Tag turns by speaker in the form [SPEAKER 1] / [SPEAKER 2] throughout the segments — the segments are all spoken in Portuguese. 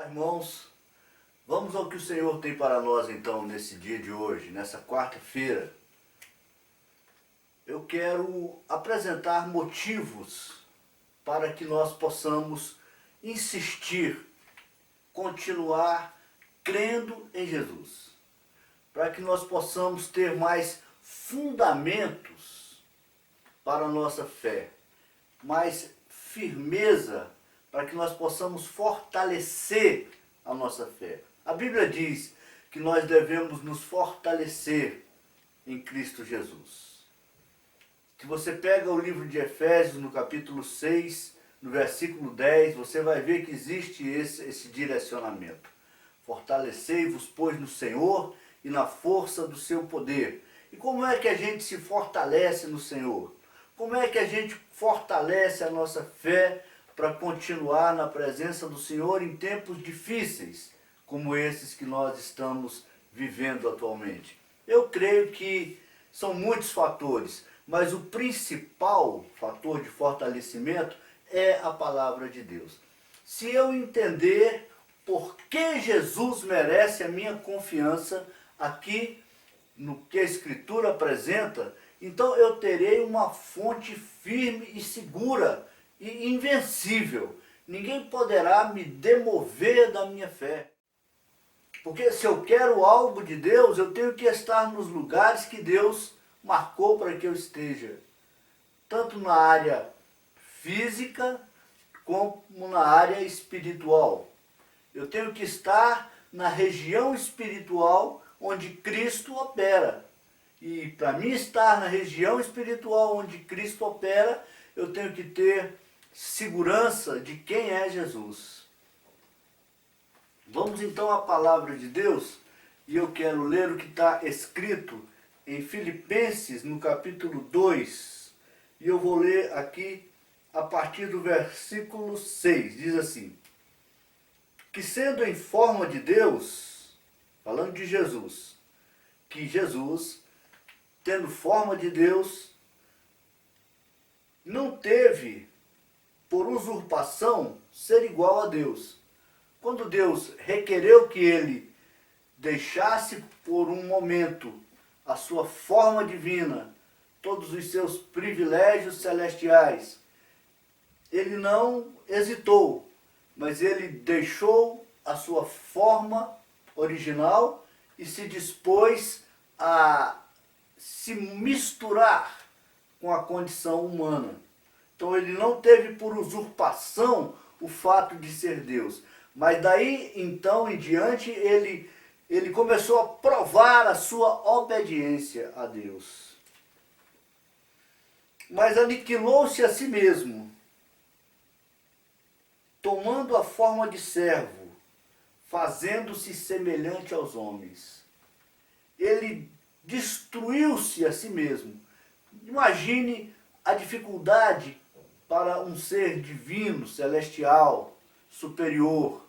[SPEAKER 1] Irmãos, vamos ao que o Senhor tem para nós então nesse dia de hoje, nessa quarta-feira. Eu quero apresentar motivos para que nós possamos insistir, continuar crendo em Jesus, para que nós possamos ter mais fundamentos para a nossa fé, mais firmeza, para que nós possamos fortalecer a nossa fé. A Bíblia diz que nós devemos nos fortalecer em Cristo Jesus. Se você pega o livro de Efésios, no capítulo 6, no versículo 10, você vai ver que existe esse direcionamento. Fortalecei-vos, pois, no Senhor e na força do seu poder. E como é que a gente se fortalece no Senhor? Como é que a gente fortalece a nossa fé para continuar na presença do Senhor em tempos difíceis, como esses que nós estamos vivendo atualmente? Eu creio que são muitos fatores, mas o principal fator de fortalecimento é a palavra de Deus. Se eu entender por que Jesus merece a minha confiança aqui no que a Escritura apresenta, então eu terei uma fonte firme e segura e invencível. Ninguém poderá me demover da minha fé. Porque se eu quero algo de Deus, eu tenho que estar nos lugares que Deus marcou para que eu esteja. Tanto na área física, como na área espiritual. Eu tenho que estar na região espiritual onde Cristo opera. E para mim estar na região espiritual onde Cristo opera, eu tenho que ter segurança de quem é Jesus. Vamos então à palavra de Deus, e eu quero ler o que está escrito em Filipenses, no capítulo 2, e eu vou ler aqui a partir do versículo 6, diz assim: que sendo em forma de Deus, falando de Jesus, que Jesus, tendo forma de Deus, não teve por usurpação ser igual a Deus. Quando Deus requereu que ele deixasse por um momento a sua forma divina, todos os seus privilégios celestiais, ele não hesitou, mas ele deixou a sua forma original e se dispôs a se misturar com a condição humana. Então ele não teve por usurpação o fato de ser Deus. Mas daí então em diante ele começou a provar a sua obediência a Deus. Mas aniquilou-se a si mesmo, tomando a forma de servo, fazendo-se semelhante aos homens. Ele destruiu-se a si mesmo. Imagine a dificuldade para um ser divino, celestial, superior,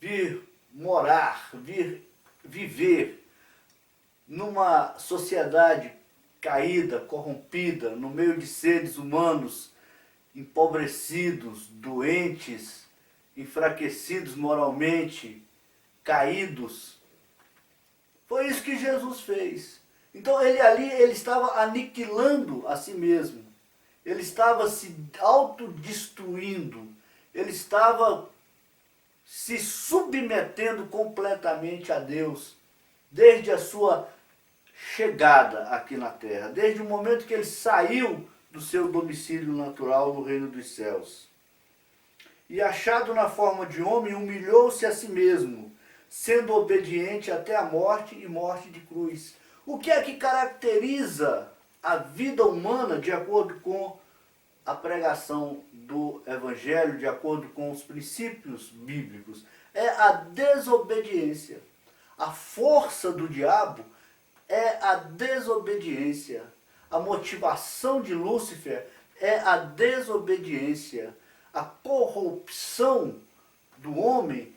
[SPEAKER 1] vir morar, vir viver numa sociedade caída, corrompida, no meio de seres humanos empobrecidos, doentes, enfraquecidos moralmente, caídos. Foi isso que Jesus fez. Então ele estava aniquilando a si mesmo. Ele estava se autodestruindo. Ele estava se submetendo completamente a Deus, desde a sua chegada aqui na terra, desde o momento que ele saiu do seu domicílio natural no reino dos céus. E achado na forma de homem, humilhou-se a si mesmo, sendo obediente até a morte e morte de cruz. O que é que caracteriza a vida humana de acordo com a pregação do Evangelho, de acordo com os princípios bíblicos? É a desobediência. A força do diabo é a desobediência. A motivação de Lúcifer é a desobediência. A corrupção do homem,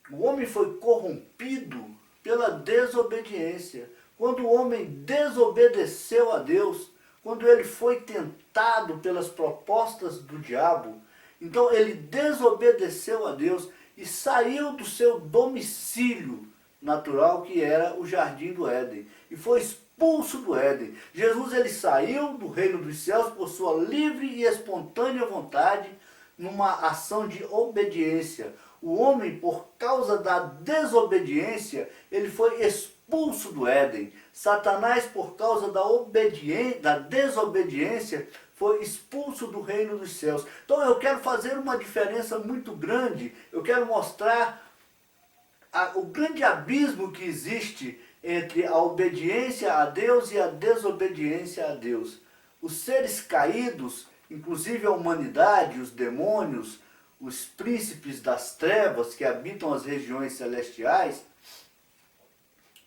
[SPEAKER 1] o homem foi corrompido pela desobediência. Quando o homem desobedeceu a Deus, quando ele foi tentado pelas propostas do diabo, Então ele desobedeceu a Deus e saiu do seu domicílio natural, que era o jardim do Éden, e foi expulso do Éden. Jesus ele saiu do reino dos céus por sua livre e espontânea vontade, numa ação de obediência. O homem, por causa da desobediência, ele foi expulso do Éden. Satanás, por causa da desobediência, foi expulso do reino dos céus. Então eu quero fazer uma diferença muito grande. Eu quero mostrar o grande abismo que existe entre a obediência a Deus e a desobediência a Deus. Os seres caídos, inclusive a humanidade, os demônios, os príncipes das trevas que habitam as regiões celestiais,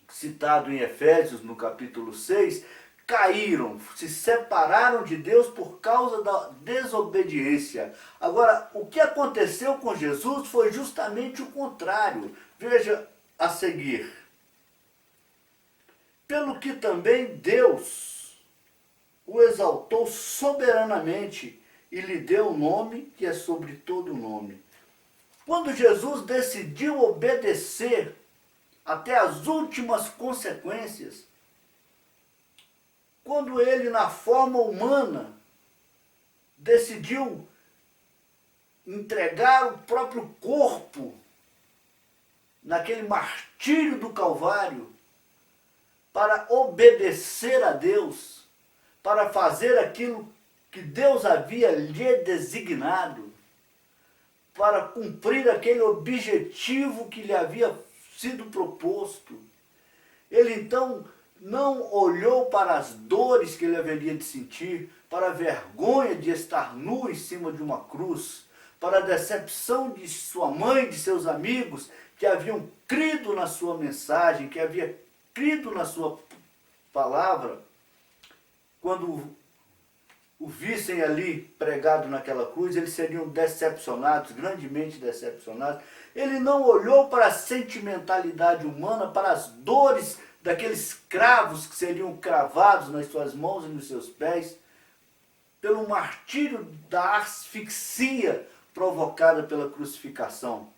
[SPEAKER 1] citado em Efésios no capítulo 6, caíram, se separaram de Deus por causa da desobediência. Agora, o que aconteceu com Jesus foi justamente o contrário. Veja a seguir. Pelo que também Deus o exaltou soberanamente e lhe deu um nome que é sobre todo nome. Quando Jesus decidiu obedecer até as últimas consequências, quando ele, na forma humana, decidiu entregar o próprio corpo naquele martírio do Calvário, para obedecer a Deus, para fazer aquilo que Deus havia lhe designado, para cumprir aquele objetivo que lhe havia sido proposto. Ele então não olhou para as dores que ele haveria de sentir, para a vergonha de estar nu em cima de uma cruz, para a decepção de sua mãe, de seus amigos, que haviam crido na sua mensagem, que haviam crido na sua palavra, quando o vissem ali pregado naquela cruz, eles seriam decepcionados, grandemente decepcionados. Ele não olhou para a sentimentalidade humana, para as dores daqueles cravos que seriam cravados nas suas mãos e nos seus pés, pelo martírio da asfixia provocada pela crucificação,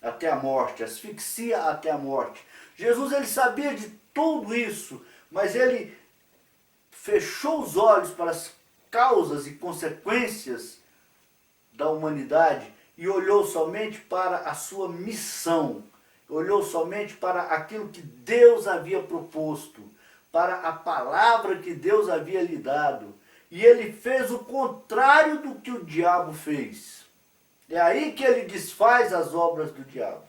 [SPEAKER 1] até a morte, asfixia até a morte. Jesus ele sabia de tudo isso, mas ele fechou os olhos para as causas e consequências da humanidade e olhou somente para a sua missão, olhou somente para aquilo que Deus havia proposto, para a palavra que Deus havia lhe dado. E ele fez o contrário do que o diabo fez. É aí que ele desfaz as obras do diabo.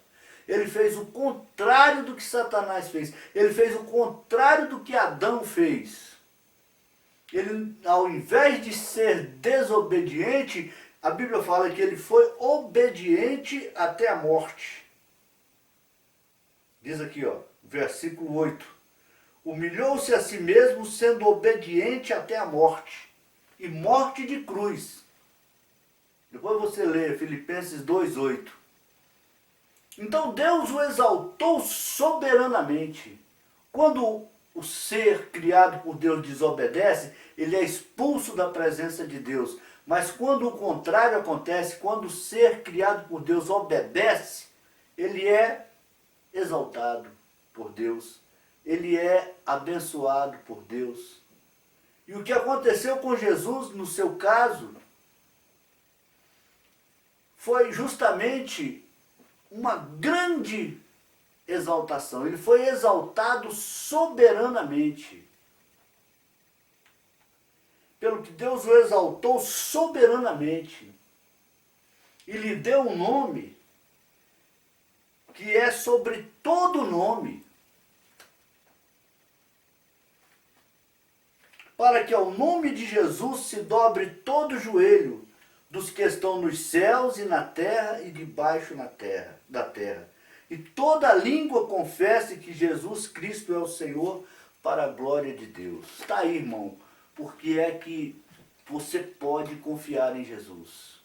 [SPEAKER 1] Ele fez o contrário do que Satanás fez. Ele fez o contrário do que Adão fez. Ele, ao invés de ser desobediente, a Bíblia fala que ele foi obediente até a morte. Diz aqui, ó, versículo 8. Humilhou-se a si mesmo, sendo obediente até a morte, e morte de cruz. Depois você lê Filipenses 2:8. Então Deus o exaltou soberanamente. Quando o ser criado por Deus desobedece, ele é expulso da presença de Deus. Mas quando o contrário acontece, quando o ser criado por Deus obedece, ele é exaltado por Deus. Ele é abençoado por Deus. E o que aconteceu com Jesus, no seu caso, foi justamente uma grande exaltação. Ele foi exaltado soberanamente. Pelo que Deus o exaltou soberanamente. E lhe deu um nome que é sobre todo nome. Para que ao nome de Jesus se dobre todo o joelho dos que estão nos céus e na terra e debaixo da terra. E toda língua confesse que Jesus Cristo é o Senhor, para a glória de Deus. Está aí, irmão, porque é que você pode confiar em Jesus.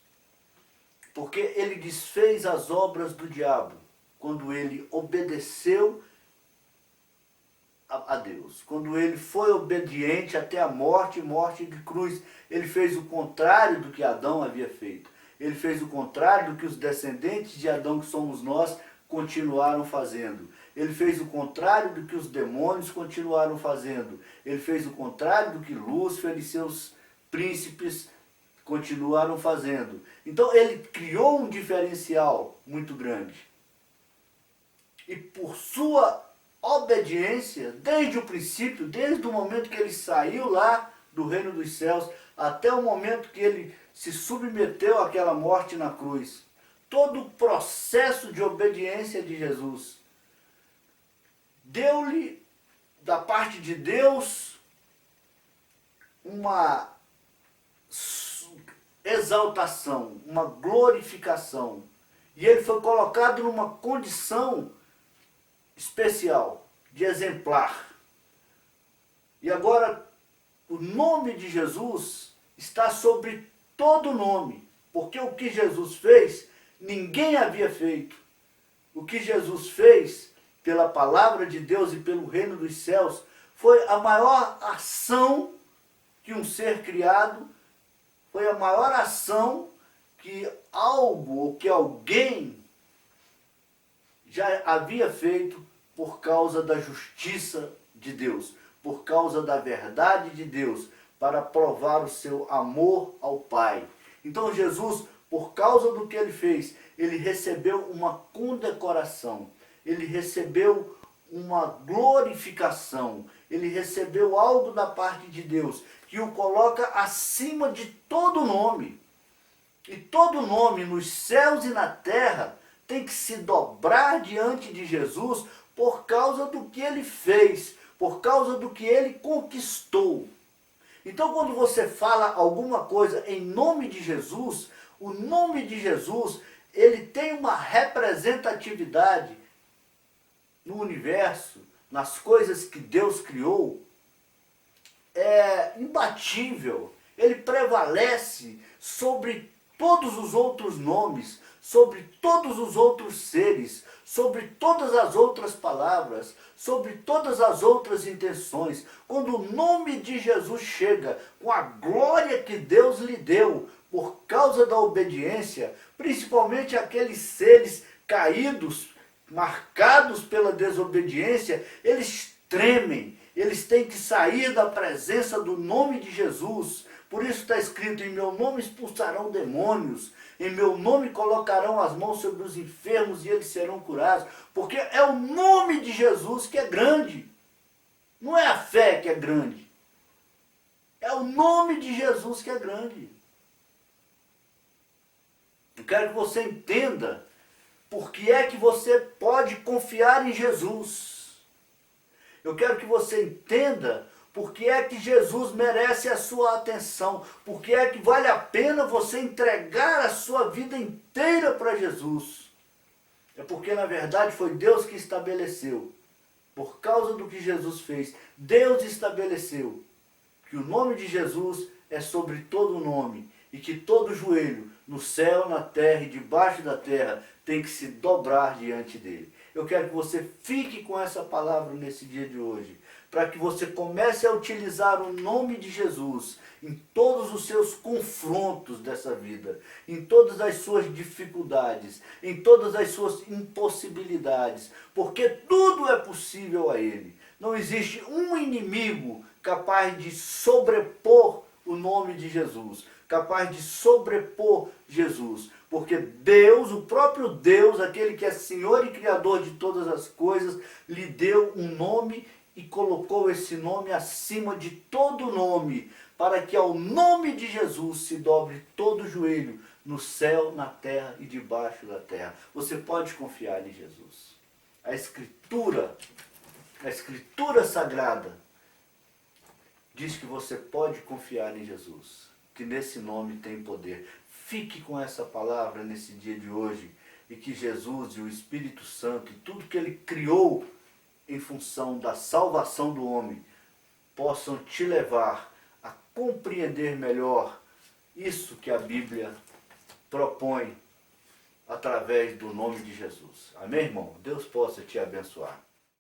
[SPEAKER 1] Porque ele desfez as obras do diabo quando ele obedeceu a Deus. Quando ele foi obediente até a morte, morte de cruz. Ele fez o contrário do que Adão havia feito. Ele fez o contrário do que os descendentes de Adão, que somos nós, continuaram fazendo. Ele fez o contrário do que os demônios continuaram fazendo. Ele fez o contrário do que Lúcifer e seus príncipes continuaram fazendo. Então ele criou um diferencial muito grande. E por sua obediência, desde o princípio, desde o momento que ele saiu lá do reino dos céus, até o momento que ele se submeteu àquela morte na cruz, todo o processo de obediência de Jesus deu-lhe, da parte de Deus, uma exaltação, uma glorificação. E ele foi colocado numa condição especial, de exemplar. E agora, o nome de Jesus está sobre todo nome, porque o que Jesus fez, ninguém havia feito. O que Jesus fez, pela palavra de Deus e pelo reino dos céus, foi a maior ação que um ser criado, foi a maior ação que algo ou que alguém já havia feito por causa da justiça de Deus, por causa da verdade de Deus, para provar o seu amor ao Pai. Então Jesus, por causa do que ele fez, ele recebeu uma condecoração, ele recebeu uma glorificação, ele recebeu algo da parte de Deus, que o coloca acima de todo nome. E todo nome nos céus e na terra tem que se dobrar diante de Jesus por causa do que ele fez, por causa do que ele conquistou. Então, quando você fala alguma coisa em nome de Jesus, o nome de Jesus, ele tem uma representatividade no universo, nas coisas que Deus criou, imbatível. Ele prevalece sobre todos os outros nomes, sobre todos os outros seres, sobre todas as outras palavras, sobre todas as outras intenções. Quando o nome de Jesus chega com a glória que Deus lhe deu por causa da obediência, principalmente aqueles seres caídos, marcados pela desobediência, eles tremem, eles têm que sair da presença do nome de Jesus. Por isso está escrito: em meu nome expulsarão demônios, em meu nome colocarão as mãos sobre os enfermos e eles serão curados. Porque é o nome de Jesus que é grande. Não é a fé que é grande. É o nome de Jesus que é grande. Eu quero que você entenda por que é que você pode confiar em Jesus. Eu quero que você entenda por que é que Jesus merece a sua atenção, por que é que vale a pena você entregar a sua vida inteira para Jesus. É porque, na verdade, foi Deus que estabeleceu, por causa do que Jesus fez, Deus estabeleceu que o nome de Jesus é sobre todo nome, e que todo joelho, no céu, na terra e debaixo da terra, tem que se dobrar diante dele. Eu quero que você fique com essa palavra nesse dia de hoje, para que você comece a utilizar o nome de Jesus em todos os seus confrontos dessa vida, em todas as suas dificuldades, em todas as suas impossibilidades, porque tudo é possível a Ele. Não existe um inimigo capaz de sobrepor o nome de Jesus, capaz de sobrepor Jesus, porque Deus, o próprio Deus, aquele que é Senhor e Criador de todas as coisas, lhe deu um nome e colocou esse nome acima de todo nome, para que ao nome de Jesus se dobre todo o joelho, no céu, na terra e debaixo da terra. Você pode confiar em Jesus. A Escritura Sagrada, diz que você pode confiar em Jesus, que nesse nome tem poder. Fique com essa palavra nesse dia de hoje, e que Jesus e o Espírito Santo e tudo que Ele criou em função da salvação do homem possam te levar a compreender melhor isso que a Bíblia propõe através do nome de Jesus. Amém, irmão? Deus possa te abençoar.